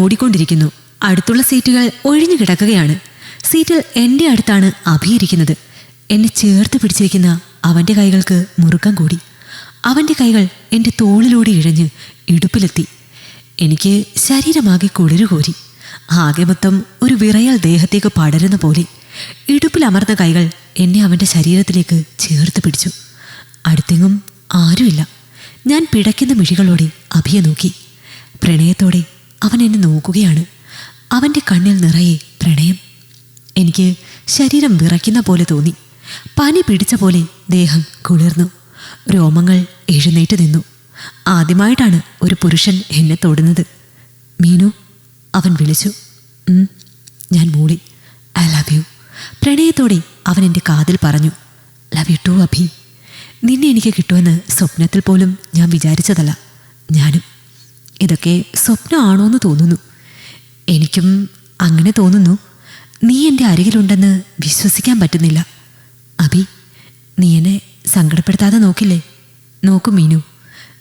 ഓടിക്കൊണ്ടിരിക്കുന്നു. അടുത്തുള്ള സീറ്റുകൾ ഒഴിഞ്ഞു കിടക്കുകയാണ്. സീറ്റിൽ എൻ്റെ അടുത്താണ് അഭിയിരിക്കുന്നത്. എന്നെ ചേർത്ത് പിടിച്ചിരിക്കുന്ന അവൻ്റെ കൈകൾക്ക് മുറുക്കം കൂടി. അവൻ്റെ കൈകൾ എൻ്റെ തോളിലൂടെ ഇഴഞ്ഞ് ഇടുപ്പിലെത്തി. എനിക്ക് ശരീരമാകെ കുളിരുകോരി. ആകെ മൊത്തം ഒരു വിറയൽ ദേഹത്തേക്ക് പടരുന്ന പോലെ. ഇടുപ്പിലമർന്ന കൈകൾ എന്നെ അവൻ്റെ ശരീരത്തിലേക്ക് ചേർത്ത് പിടിച്ചു. അടുത്തെങ്ങും ആരുമില്ല. ഞാൻ പിടയ്ക്കുന്ന മിഴികളോടെ അഭിയെ നോക്കി. പ്രണയത്തോടെ അവൻ എന്നെ നോക്കുകയാണ്. അവൻ്റെ കണ്ണിൽ നിറയെ പ്രണയം. എനിക്ക് ശരീരം വിറയ്ക്കുന്ന പോലെ തോന്നി. പനി പിടിച്ച പോലെ ദേഹം കുളിർന്നു. രോമങ്ങൾ എഴുന്നേറ്റ് നിന്നു. ആദ്യമായിട്ടാണ് ഒരു പുരുഷൻ എന്നെ തൊടുന്നത്. മീനു, അവൻ വിളിച്ചു. ഞാൻ മൂളി. I love you. പ്രണയത്തോടെ അവൻ എൻ്റെ കാതിൽ പറഞ്ഞു. ലവ് യു ടു അഭി. നിന്നെ എനിക്ക് കിട്ടുമെന്ന് സ്വപ്നത്തിൽ പോലും ഞാൻ വിചാരിച്ചതല്ല. ഞാനും. ഇതൊക്കെ സ്വപ്നമാണോ എന്ന് തോന്നുന്നു. എനിക്കും അങ്ങനെ തോന്നുന്നു. നീ എൻ്റെ അരികിലുണ്ടെന്ന് വിശ്വസിക്കാൻ പറ്റുന്നില്ല. അഭി, നീ എന്നെ സങ്കടപ്പെടുത്താതെ നോക്കില്ലേ? നോക്കും മീനു.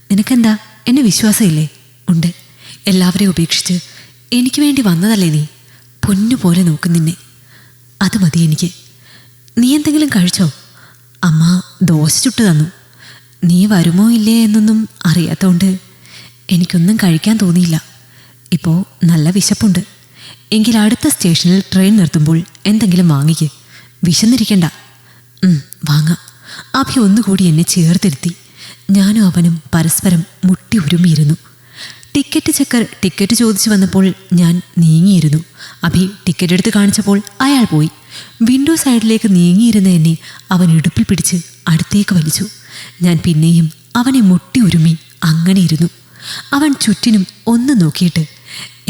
നിനക്കെന്താ എന്നെ വിശ്വാസമില്ലേ? ഉണ്ട്. എല്ലാവരെയും ഉപേക്ഷിച്ച് എനിക്ക് വേണ്ടി വന്നതല്ലേ നീ? പൊന്നുപോലെ നോക്കും നിന്നെ. അത് മതി എനിക്ക്. നീ എന്തെങ്കിലും കഴിച്ചോ? അമ്മ ദോശ ചുട്ടു തന്നു. നീ വരുമോ ഇല്ലേ എന്നൊന്നും അറിയാത്തതുകൊണ്ട് എനിക്കൊന്നും കഴിക്കാൻ തോന്നിയില്ല. ഇപ്പോൾ നല്ല വിശപ്പുണ്ട്. എങ്കിൽ അടുത്ത സ്റ്റേഷനിൽ ട്രെയിൻ നിർത്തുമ്പോൾ എന്തെങ്കിലും വാങ്ങിക്ക്. വിശന്നിരിക്കണ്ട. വാങ്ങാം. അഭി ഒന്നുകൂടി എന്നെ ചേർത്തിരുത്തി. ഞാനും അവനും പരസ്പരം മുട്ടി ഉരുമിയിരുന്നു. ടിക്കറ്റ് ചെക്കർ ടിക്കറ്റ് ചോദിച്ചു വന്നപ്പോൾ ഞാൻ നീങ്ങിയിരുന്നു. അഭി ടിക്കറ്റ് എടുത്ത് കാണിച്ചപ്പോൾ അയാൾ പോയി. വിൻഡോ സൈഡിലേക്ക് നീങ്ങിയിരുന്ന എന്നെ അവൻ ഇടുപ്പിൽ പിടിച്ച് അടുത്തേക്ക് വലിച്ചു. ഞാൻ പിന്നെയും അവനെ മുട്ടി ഉരുമി അങ്ങനെ ഇരുന്നു. അവൻ ചുറ്റിനും ഒന്ന് നോക്കിയിട്ട്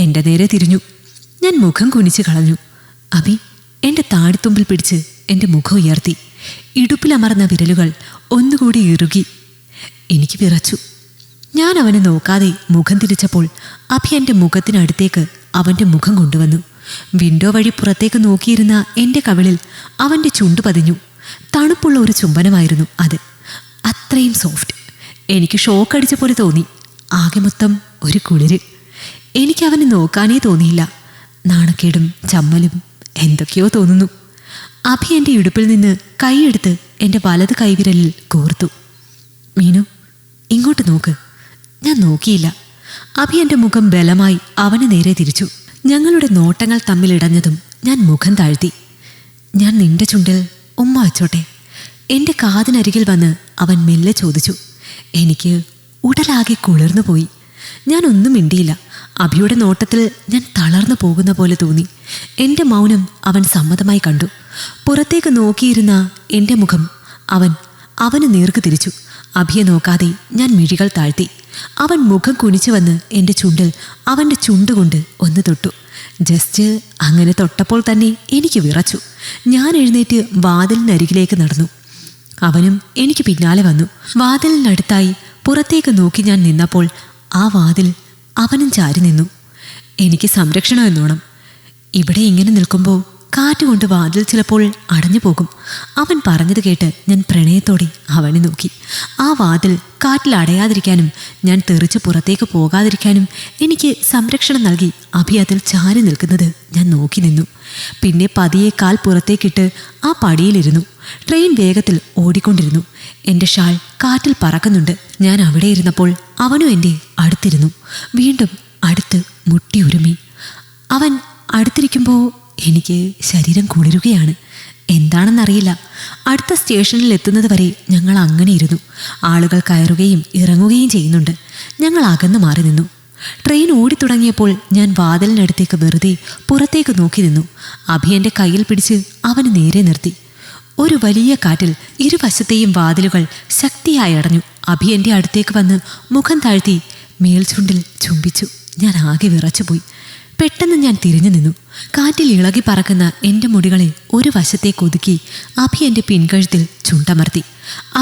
എൻ്റെ നേരെ തിരിഞ്ഞു. ഞാൻ മുഖം കുനിച്ച് കളഞ്ഞു. അഭി എൻ്റെ താടിത്തുമ്പിൽ പിടിച്ച് എൻ്റെ മുഖം ഉയർത്തി. ഇടുപ്പിലമർന്ന വിരലുകൾ ഒന്നുകൂടി ഇറുകി. എനിക്ക് വിറച്ചു. ഞാൻ അവനെ നോക്കാതെ മുഖം തിരിച്ചപ്പോൾ അഭി എൻ്റെ മുഖത്തിനടുത്തേക്ക് അവൻ്റെ മുഖം കൊണ്ടുവന്നു. വിൻഡോ വഴി പുറത്തേക്ക് നോക്കിയിരുന്ന എൻ്റെ കവിളിൽ അവൻ്റെ ചുണ്ടു പതിഞ്ഞു. തണുപ്പുള്ള ഒരു ചുംബനമായിരുന്നു അത്. അത്രയും സോഫ്റ്റ്. എനിക്ക് ഷോക്ക് അടിച്ച പോലെ തോന്നി. ആകെ മൊത്തം ഒരു കുളിര്. എനിക്ക് അവനെ നോക്കാനേ തോന്നിയില്ല. നാണക്കേടും ചമ്മലും എന്തൊക്കെയോ തോന്നുന്നു. അഭി എൻ്റെ ഇടുപ്പിൽ നിന്ന് കൈയെടുത്ത് എൻ്റെ വലത് കൈവിരലിൽ കോർത്തു. മീനു, ഇങ്ങോട്ട് നോക്ക്. ഞാൻ നോക്കിയില്ല. അഭി എൻ്റെ മുഖം ബലമായി അവന് നേരെ തിരിച്ചു. ഞങ്ങളുടെ നോട്ടങ്ങൾ തമ്മിലിടഞ്ഞതും ഞാൻ മുഖം താഴ്ത്തി. ഞാൻ നിന്റെ ചുണ്ടിൽ ഉമ്മ വച്ചോട്ടെ? എൻ്റെ കാതിനരികിൽ വന്ന് അവൻ മെല്ലെ ചോദിച്ചു. എനിക്ക് ഉടലാകെ കുളിർന്നു പോയി. ഞാൻ ഒന്നും മിണ്ടിയില്ല. അഭിയുടെ നോട്ടത്തിൽ ഞാൻ തളർന്നു പോകുന്ന പോലെ തോന്നി. എൻ്റെ മൗനം അവൻ സമ്മതമായി കണ്ടു. പുറത്തേക്ക് നോക്കിയിരുന്ന എൻ്റെ മുഖം അവന് നേർക്ക് തിരിച്ചു. അഭിയെ നോക്കാതെ ഞാൻ മിഴികൾ താഴ്ത്തി. അവൻ മുഖം കുനിച്ചു വന്ന് എൻ്റെ ചുണ്ടിൽ അവൻ്റെ ചുണ്ടുകൊണ്ട് ഒന്ന് തൊട്ടു. ജസ്റ്റ് അങ്ങനെ തൊട്ടപ്പോൾ തന്നെ എനിക്ക് വിറച്ചു. ഞാൻ എഴുന്നേറ്റ് വാതിലിനരികിലേക്ക് നടന്നു. അവനും എനിക്ക് പിന്നാലെ വന്നു. വാതിലിനടുത്തായി പുറത്തേക്ക് നോക്കി ഞാൻ നിന്നപ്പോൾ ആ വാതിൽ അവനും ചാരി നിന്നു. എനിക്ക് സംരക്ഷണം എന്നോണം. ഇവിടെ ഇങ്ങനെ നിൽക്കുമ്പോൾ കാറ്റുകൊണ്ട് വാതിൽ ചിലപ്പോൾ അടഞ്ഞു പോകും. അവൻ പറഞ്ഞത് കേട്ട് ഞാൻ പ്രണയത്തോടെ അവനെ നോക്കി. ആ വാതിൽ കാറ്റിൽ അടയാതിരിക്കാനും ഞാൻ തെറിച്ച് പുറത്തേക്ക് പോകാതിരിക്കാനും എനിക്ക് സംരക്ഷണം നൽകി അഭി അതിൽ ചാരി നിൽക്കുന്നത് ഞാൻ നോക്കി നിന്നു. പിന്നെ പതിയെ കാൽ പുറത്തേക്കിട്ട് ആ പടിയിലിരുന്നു. ട്രെയിൻ വേഗത്തിൽ ഓടിക്കൊണ്ടിരുന്നു. എൻ്റെ ഷാൾ കാറ്റിൽ പറക്കുന്നുണ്ട്. ഞാൻ അവിടെ ഇരുന്നപ്പോൾ അവനും എൻ്റെ അടുത്തിരുന്നു. വീണ്ടും അടുത്ത് മുട്ടി ഉരുമി. അവൻ അടുത്തിരിക്കുമ്പോൾ എനിക്ക് ശരീരം കുളിരുകയാണ്. എന്താണെന്നറിയില്ല. അടുത്ത സ്റ്റേഷനിൽ എത്തുന്നത് വരെ ഞങ്ങൾ അങ്ങനെ ഇരുന്നു. ആളുകൾ കയറുകയും ഇറങ്ങുകയും ചെയ്യുന്നുണ്ട്. ഞങ്ങൾ അകന്നു മാറി നിന്നു. ട്രെയിൻ ഓടിത്തുടങ്ങിയപ്പോൾ ഞാൻ വാതിലിനടുത്തേക്ക് വെറുതെ പുറത്തേക്ക് നോക്കി നിന്നു. അഭി എൻ്റെ കയ്യിൽ പിടിച്ച് അവന് നേരെ നിർത്തി. ഒരു വലിയ കാറ്റിൽ ഇരുവശത്തെയും വാതിലുകൾ ശക്തിയായി അടഞ്ഞു. അഭി എൻ്റെ അടുത്തേക്ക് വന്ന് മുഖം താഴ്ത്തി മേൽചുണ്ടിൽ ചുംബിച്ചു. ഞാൻ ആകെ വിറച്ചുപോയി. പെട്ടെന്ന് ഞാൻ തിരിഞ്ഞു നിന്നു. കാറ്റിൽ ഇളകി പറക്കുന്ന എൻ്റെ മുടികളെ ഒരു വശത്തേക്ക് ഒതുക്കി അഭി എൻ്റെ പിൻകഴുത്തിൽ ചുണ്ടമർത്തി.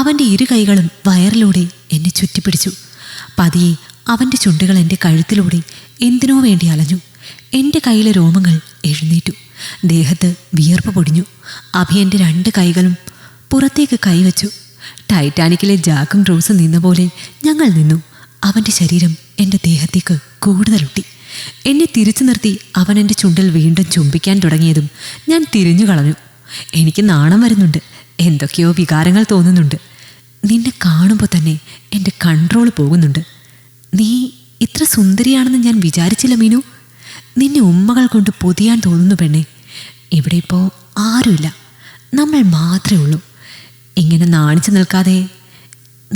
അവൻ്റെ ഇരു കൈകളും വയറിലൂടെ എന്നെ ചുറ്റിപ്പിടിച്ചു. പതിയെ അവൻ്റെ ചുണ്ടുകൾ എൻ്റെ കഴുത്തിലൂടെ എന്തിനോ വേണ്ടി അലഞ്ഞു. എൻ്റെ കയ്യിലെ രോമങ്ങൾ എഴുന്നേറ്റു. ദേഹത്ത് വിയർപ്പ് പൊടിഞ്ഞു. അഭി എൻ്റെ 2 കൈകളും പുറത്തേക്ക് കൈവച്ചു. ടൈറ്റാനിക്കിലെ ജാക്കും റോസും നിന്ന പോലെ ഞങ്ങൾ നിന്നു. അവൻ്റെ ശരീരം എൻ്റെ ദേഹത്തേക്ക് കൂടുതലൊട്ടി. എന്നെ തിരിച്ചു നിർത്തി അവൻ എൻ്റെ ചുണ്ടിൽ വീണ്ടും ചുംബിക്കാൻ തുടങ്ങിയതും ഞാൻ തിരിഞ്ഞു കളഞ്ഞു. എനിക്ക് നാണം വരുന്നുണ്ട്, എന്തൊക്കെയോ വികാരങ്ങൾ തോന്നുന്നുണ്ട്. നിന്നെ കാണുമ്പോൾ തന്നെ എൻ്റെ കൺട്രോൾ പോകുന്നുണ്ട്. നീ ഇത്ര സുന്ദരിയാണെന്ന് ഞാൻ വിചാരിച്ചില്ല മീനു. നിന്നെ ഉമ്മകൾ കൊണ്ട് പൊതിയാൻ തോന്നുന്നു പെണ്ണെ. ഇവിടെ ഇപ്പോൾ ആരുമില്ല, നമ്മൾ മാത്രമേ ഉള്ളൂ. ഇങ്ങനെ നാണിച്ചു നിൽക്കാതെ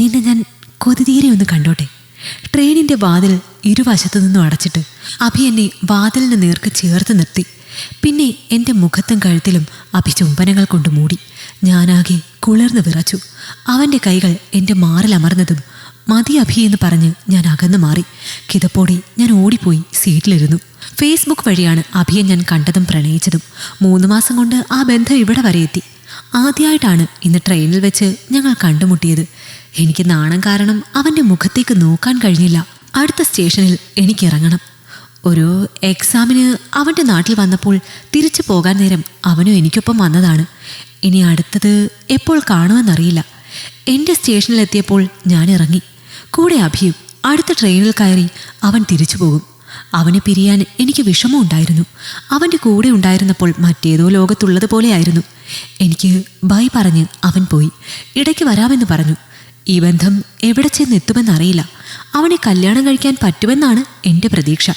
നിന്നെ ഞാൻ കൊതിതീരെ ഒന്ന് കണ്ടോട്ടെ. ട്രെയിനിൻ്റെ വാതിൽ ഇരുവശത്തു നിന്നും അടച്ചിട്ട് അഭി എന്നെ വാതിലിന് നേർക്ക് ചേർത്ത് നിർത്തി. പിന്നെ എൻ്റെ മുഖത്തും കഴുത്തിലും അഭി ചുംബനങ്ങൾ കൊണ്ട് മൂടി. ഞാനാകെ കുളിർന്ന് വിറച്ചു. അവൻ്റെ കൈകൾ എൻ്റെ മാറിലമർന്നതും മതി അഭി എന്ന് പറഞ്ഞ് ഞാൻ അകന്നു മാറി. കിതപ്പോടെ ഞാൻ ഓടിപ്പോയി സീറ്റിലിരുന്നു. ഫേസ്ബുക്ക് വഴിയാണ് അഭിയെ ഞാൻ കണ്ടതും പ്രണയിച്ചതും. 3 മാസം കൊണ്ട് ആ ബന്ധം ഇവിടെ വരെ എത്തി. ആദ്യമായിട്ടാണ് ഇന്ന് ട്രെയിനിൽ വെച്ച് ഞങ്ങൾ കണ്ടുമുട്ടിയത്. എനിക്ക് നാണം കാരണം അവൻ്റെ മുഖത്തേക്ക് നോക്കാൻ കഴിഞ്ഞില്ല. അടുത്ത സ്റ്റേഷനിൽ എനിക്ക് ഇറങ്ങണം. ഒരു എക്സാമിന് അവൻ്റെ നാട്ടിൽ വന്നപ്പോൾ തിരിച്ചു പോകാൻ നേരം അവനും എനിക്കൊപ്പം വന്നതാണ്. ഇനി അടുത്തത് എപ്പോൾ കാണുമെന്നറിയില്ല. എൻ്റെ സ്റ്റേഷനിലെത്തിയപ്പോൾ ഞാൻ ഇറങ്ങി. കൂടെ അഭിയും. അടുത്ത ട്രെയിനിൽ കയറി അവൻ തിരിച്ചു പോകും. അവനെ പിരിയാൻ എനിക്ക് വിഷമമുണ്ടായിരുന്നു. അവൻ്റെ കൂടെ ഉണ്ടായിരുന്നപ്പോൾ മറ്റേതോ ലോകത്തുള്ളതുപോലെയായിരുന്നു. എനിക്ക് ബൈ പറഞ്ഞ് അവൻ പോയി. ഇടയ്ക്ക് വരാമെന്ന് പറഞ്ഞു. ഈ ബന്ധം എവിടെ ചെന്നെത്തുമെന്നറിയില്ല. അവനെ കല്യാണം കഴിക്കാൻ പറ്റുമെന്നാണ് എൻ്റെ പ്രതീക്ഷ.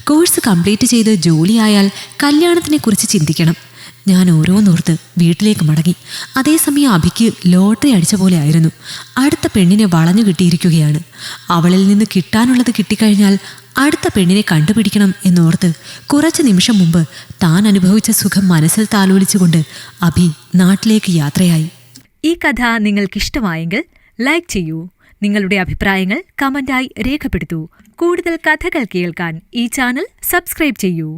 കോഴ്സ് കംപ്ലീറ്റ് ചെയ്ത് ജോലിയായാൽ കല്യാണത്തിനെക്കുറിച്ച് ചിന്തിക്കണം. ഞാൻ ഓരോന്നോർത്ത് വീട്ടിലേക്ക് മടങ്ങി. അതേസമയം അഭിക്ക് ലോട്ടറി അടിച്ച പോലെ ആയിരുന്നു. അടുത്ത പെണ്ണിനെ വളഞ്ഞു കിട്ടിയിരിക്കുകയാണ്. അവളിൽ നിന്ന് കിട്ടാനുള്ളത് കിട്ടിക്കഴിഞ്ഞാൽ അടുത്ത പെണ്ണിനെ കണ്ടുപിടിക്കണം എന്നോർത്ത് കുറച്ച് നിമിഷം മുമ്പ് താൻ അനുഭവിച്ച സുഖം മനസ്സിൽ താലോലിച്ചുകൊണ്ട് അഭി നാട്ടിലേക്ക് യാത്രയായി. ഈ കഥ നിങ്ങൾക്കിഷ്ടമായെങ്കിൽ ലൈക്ക് ചെയ്യൂ. നിങ്ങളുടെ അഭിപ്രായങ്ങൾ കമന്റായി രേഖപ്പെടുത്തൂ. കൂടുതൽ കഥകൾ കേൾക്കാൻ ഈ ചാനൽ സബ്സ്ക്രൈബ് ചെയ്യൂ.